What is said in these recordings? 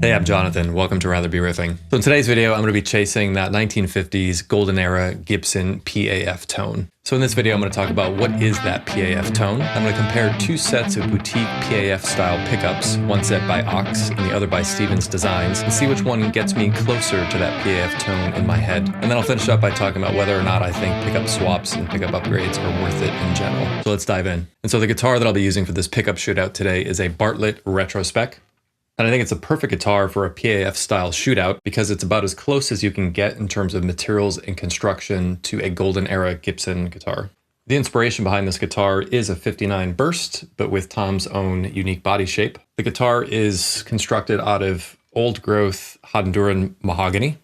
Hey, I'm Jonathan. Welcome to Rather Be Riffing. So in today's video, I'm going to be chasing that 1950s golden era Gibson PAF tone. So in this video, I'm going to talk about what is that PAF tone. I'm going to compare two sets of boutique PAF style pickups, one set by OX and the other by Stephen Designs, and see which one gets me closer to that PAF tone in my head. And then I'll finish up by talking about whether or not I think pickup swaps and pickup upgrades are worth it in general. So let's dive in. And so the guitar that I'll be using for this pickup shootout today is a Bartlett Retrospec. And I think it's a perfect guitar for a PAF style shootout because it's about as close as you can get in terms of materials and construction to a golden era Gibson guitar. The inspiration behind this guitar is a 59 burst, but with Tom's own unique body shape. The guitar is constructed out of old growth Honduran mahogany,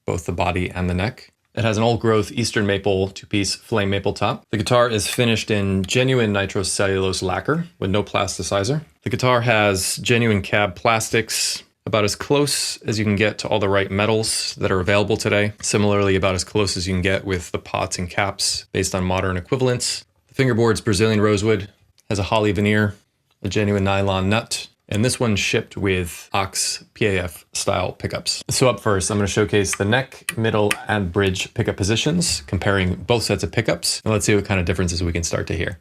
both the body and the neck. It has an old growth Eastern maple two-piece flame maple top. The guitar is finished in genuine nitrocellulose lacquer with no plasticizer. The guitar has genuine cab plastics, about as close as you can get to all the right metals that are available today. Similarly, about as close as you can get with the pots and caps based on modern equivalents. The fingerboard's Brazilian rosewood, has a holly veneer, a genuine nylon nut, and this one shipped with OX PAF style pickups. So up first, I'm going to showcase the neck, middle, and bridge pickup positions, comparing both sets of pickups. And let's see what kind of differences we can start to hear.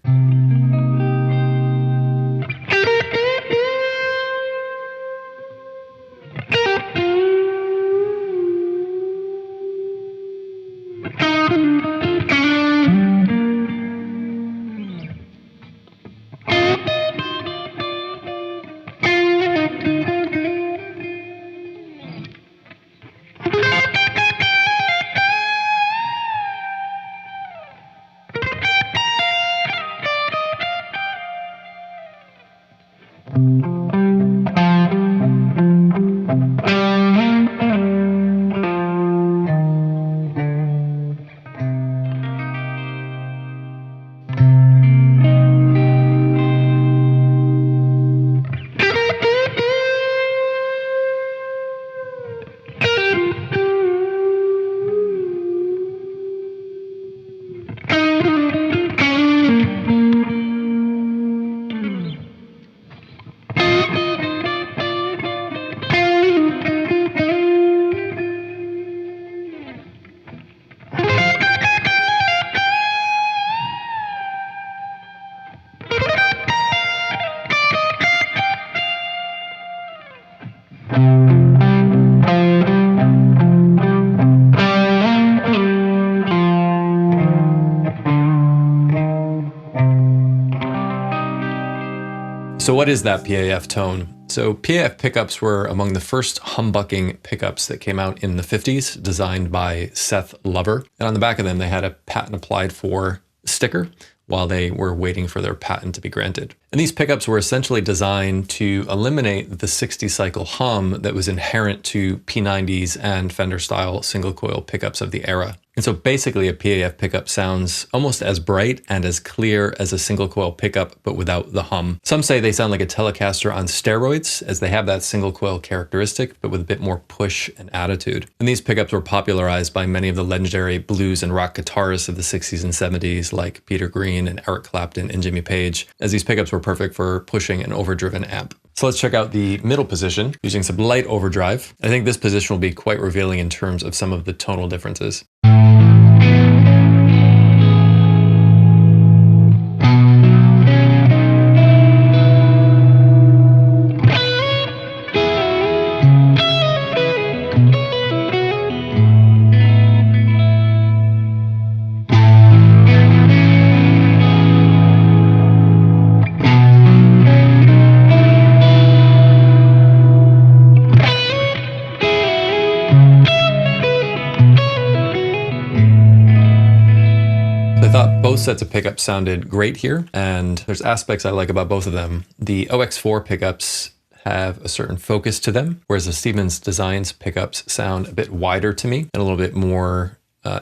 So what is that PAF tone? So PAF pickups were among the first humbucking pickups that came out in the 50s, designed by Seth Lover. And on the back of them, they had a patent applied for sticker while they were waiting for their patent to be granted. And these pickups were essentially designed to eliminate the 60 cycle hum that was inherent to P90s and Fender style single coil pickups of the era. And so basically a PAF pickup sounds almost as bright and as clear as a single coil pickup, but without the hum. Some say they sound like a Telecaster on steroids, as they have that single coil characteristic, but with a bit more push and attitude. And these pickups were popularized by many of the legendary blues and rock guitarists of the 60s and 70s, like Peter Green and Eric Clapton and Jimmy Page, as these pickups were perfect for pushing an overdriven amp. So let's check out the middle position using some light overdrive. I think this position will be quite revealing in terms of some of the tonal differences. I thought both sets of pickups sounded great here, and there's aspects I like about both of them. The OX4 pickups have a certain focus to them, whereas the Stephen Designs pickups sound a bit wider to me and a little bit more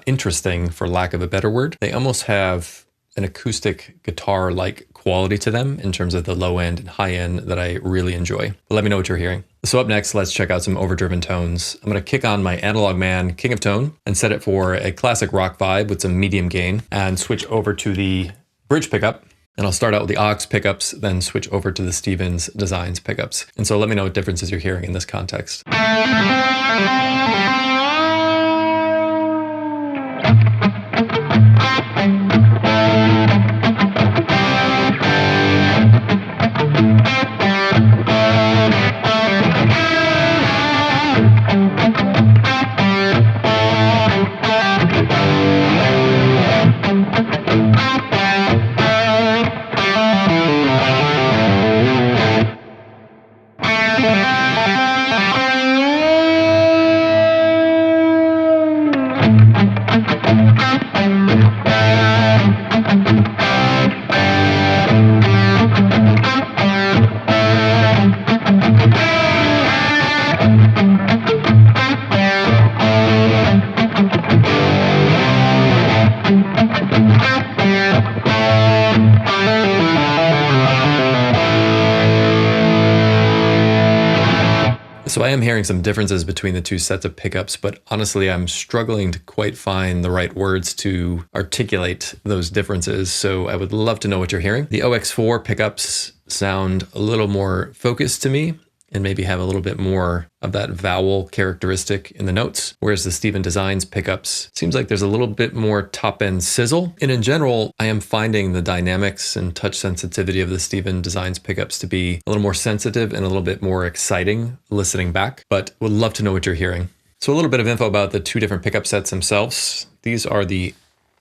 interesting, for lack of a better word. They almost have an acoustic guitar-like quality to them in terms of the low end and high end that I really enjoy. But let me know what you're hearing. So up next, let's check out some overdriven tones. I'm gonna kick on my Analog Man King of Tone and set it for a classic rock vibe with some medium gain, and switch over to the bridge pickup And I'll start out with the aux pickups, then switch over to the Stephen's Designs pickups. And so let me know what differences you're hearing in this context. So I am hearing some differences between the two sets of pickups, but honestly, I'm struggling to quite find the right words to articulate those differences. So I would love to know what you're hearing. The OX4 pickups sound a little more focused to me and maybe have a little bit more of that vowel characteristic in the notes. Whereas the Stephen Designs pickups, seems like there's a little bit more top end sizzle. And in general, I am finding the dynamics and touch sensitivity of the Stephen Designs pickups to be a little more sensitive and a little bit more exciting listening back, but would love to know what you're hearing. So a little bit of info about the two different pickup sets themselves. These are the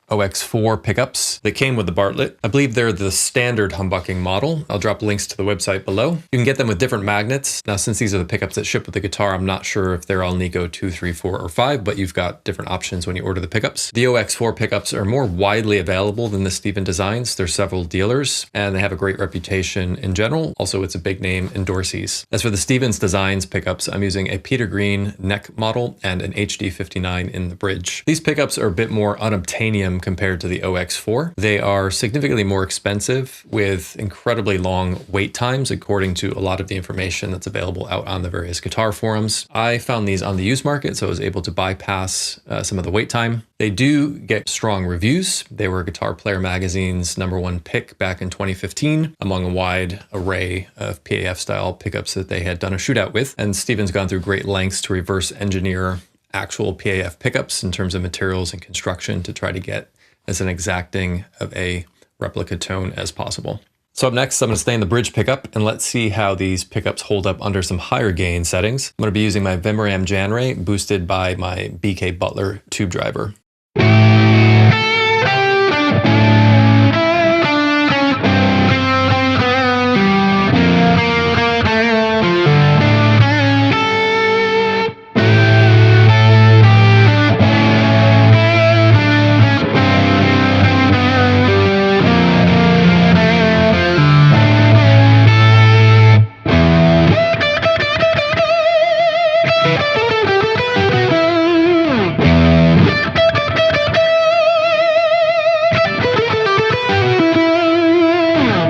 OX4 pickups. They came with the Bartlett. I believe they're the standard humbucking model. I'll drop links to the website below. You can get them with different magnets. Now, since these are the pickups that ship with the guitar, I'm not sure if they're all Nico 2, 3, 4, or 5, but you've got different options when you order the pickups. The OX4 pickups are more widely available than the Stephen Designs. There's several dealers, and they have a great reputation in general. Also, it's a big name in Dorsey's. As for the Stephen's Designs pickups, I'm using a Peter Green neck model and an HD59 in the bridge. These pickups are a bit more unobtainium compared to the OX4. They are significantly more expensive with incredibly long wait times, according to a lot of the information that's available out on the various guitar forums. I found these on the used market, so I was able to bypass some of the wait time. They do get strong reviews. They were Guitar Player Magazine's #1 pick back in 2015 among a wide array of PAF style pickups that they had done a shootout with. And Stephen's gone through great lengths to reverse engineer actual PAF pickups in terms of materials and construction to try to get as an exacting of a replica tone as possible. So up next, I'm going to stay in the bridge pickup and let's see how these pickups hold up under some higher gain settings. I'm going to be using my Vimram Janray boosted by my BK Butler tube driver.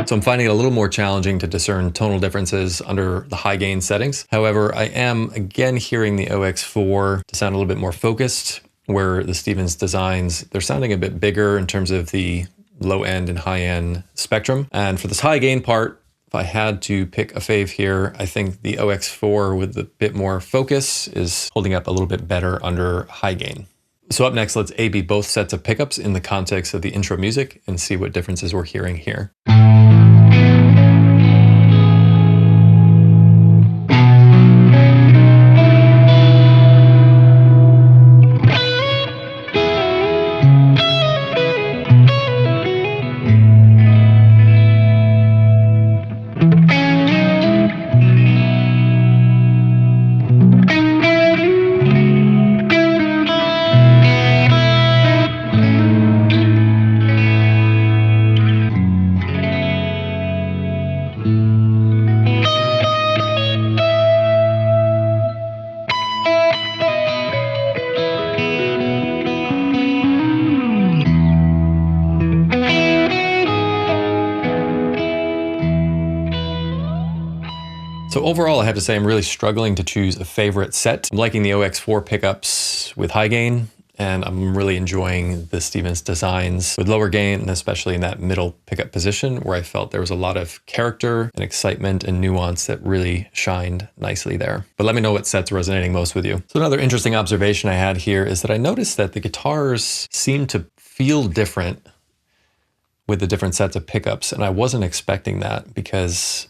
So I'm finding it a little more challenging to discern tonal differences under the high gain settings. However, I am again hearing the OX4 to sound a little bit more focused, where the Stephen's Designs, they're sounding a bit bigger in terms of the low end and high end spectrum. And for this high gain part, if I had to pick a fave here, I think the OX4 with a bit more focus is holding up a little bit better under high gain. So up next, let's A/B both sets of pickups in the context of the intro music and see what differences we're hearing here. So overall, I have to say I'm really struggling to choose a favorite set. I'm liking the OX4 pickups with high gain and I'm really enjoying the Stephen's designs with lower gain, and especially in that middle pickup position where I felt there was a lot of character and excitement and nuance that really shined nicely there. But let me know what set's resonating most with you. So another interesting observation I had here is that I noticed that the guitars seem to feel different with the different sets of pickups, and I wasn't expecting that because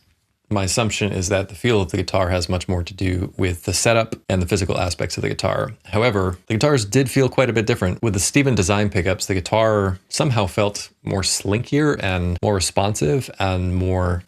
my assumption is that the feel of the guitar has much more to do with the setup and the physical aspects of the guitar. However, the guitars did feel quite a bit different. With the Stephen Design pickups, the guitar somehow felt more slinkier and more responsive and more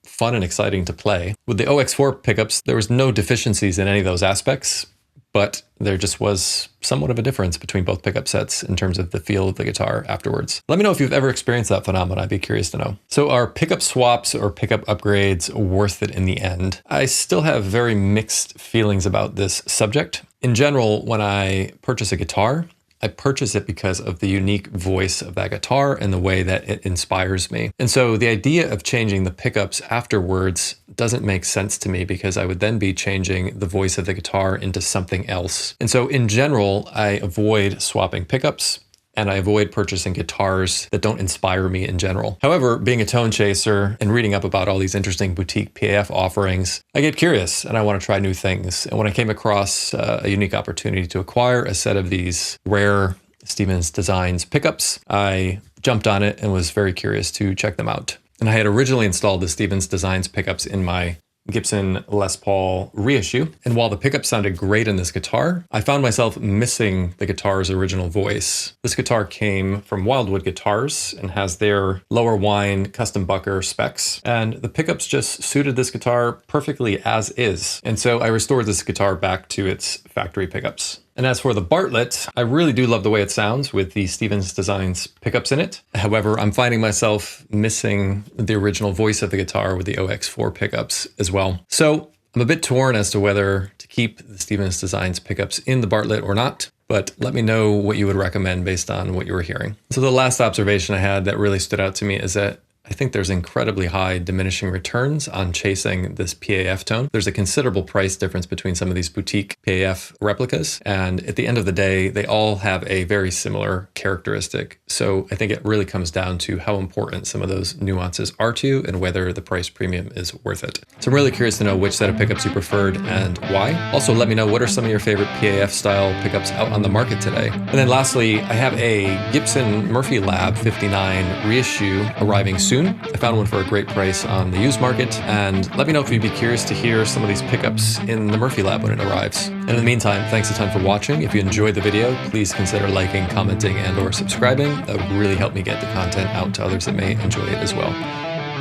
fun and exciting to play. With the OX4 pickups, there was no deficiencies in any of those aspects, but there just was somewhat of a difference between both pickup sets in terms of the feel of the guitar afterwards. Let me know if you've ever experienced that phenomenon. I'd be curious to know. So are pickup swaps or pickup upgrades worth it in the end? I still have very mixed feelings about this subject. In general, when I purchase a guitar, I purchase it because of the unique voice of that guitar and the way that it inspires me. And so the idea of changing the pickups afterwards doesn't make sense to me because I would then be changing the voice of the guitar into something else. And so in general, I avoid swapping pickups and I avoid purchasing guitars that don't inspire me in general. However, being a tone chaser and reading up about all these interesting boutique PAF offerings, I get curious and I want to try new things. And when I came across a unique opportunity to acquire a set of these rare Stephen's Designs pickups, I jumped on it and was very curious to check them out. And I had originally installed the Stephen's Designs pickups in my Gibson Les Paul reissue. And while the pickup sounded great in this guitar, I found myself missing the guitar's original voice. This guitar came from Wildwood Guitars and has their lower whine custom bucker specs. And the pickups just suited this guitar perfectly as is. And so I restored this guitar back to its factory pickups. And as for the Bartlett, I really do love the way it sounds with the Stephen's Designs pickups in it. However, I'm finding myself missing the original voice of the guitar with the OX4 pickups as well. So I'm a bit torn as to whether to keep the Stephen's Designs pickups in the Bartlett or not, but let me know what you would recommend based on what you were hearing. So the last observation I had that really stood out to me is that I think there's incredibly high diminishing returns on chasing this PAF tone. There's a considerable price difference between some of these boutique PAF replicas. And at the end of the day, they all have a very similar characteristic. So I think it really comes down to how important some of those nuances are to you and whether the price premium is worth it. So I'm really curious to know which set of pickups you preferred and why. Also, let me know what are some of your favorite PAF style pickups out on the market today. And then lastly, I have a Gibson Murphy Lab 59 reissue arriving soon. I found one for a great price on the used market, and let me know if you'd be curious to hear some of these pickups in the Murphy Lab when it arrives. And in the meantime, thanks a ton for watching. If you enjoyed the video, please consider liking, commenting, and/or subscribing. That would really help me get the content out to others that may enjoy it as well.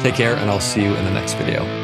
Take care, and I'll see you in the next video.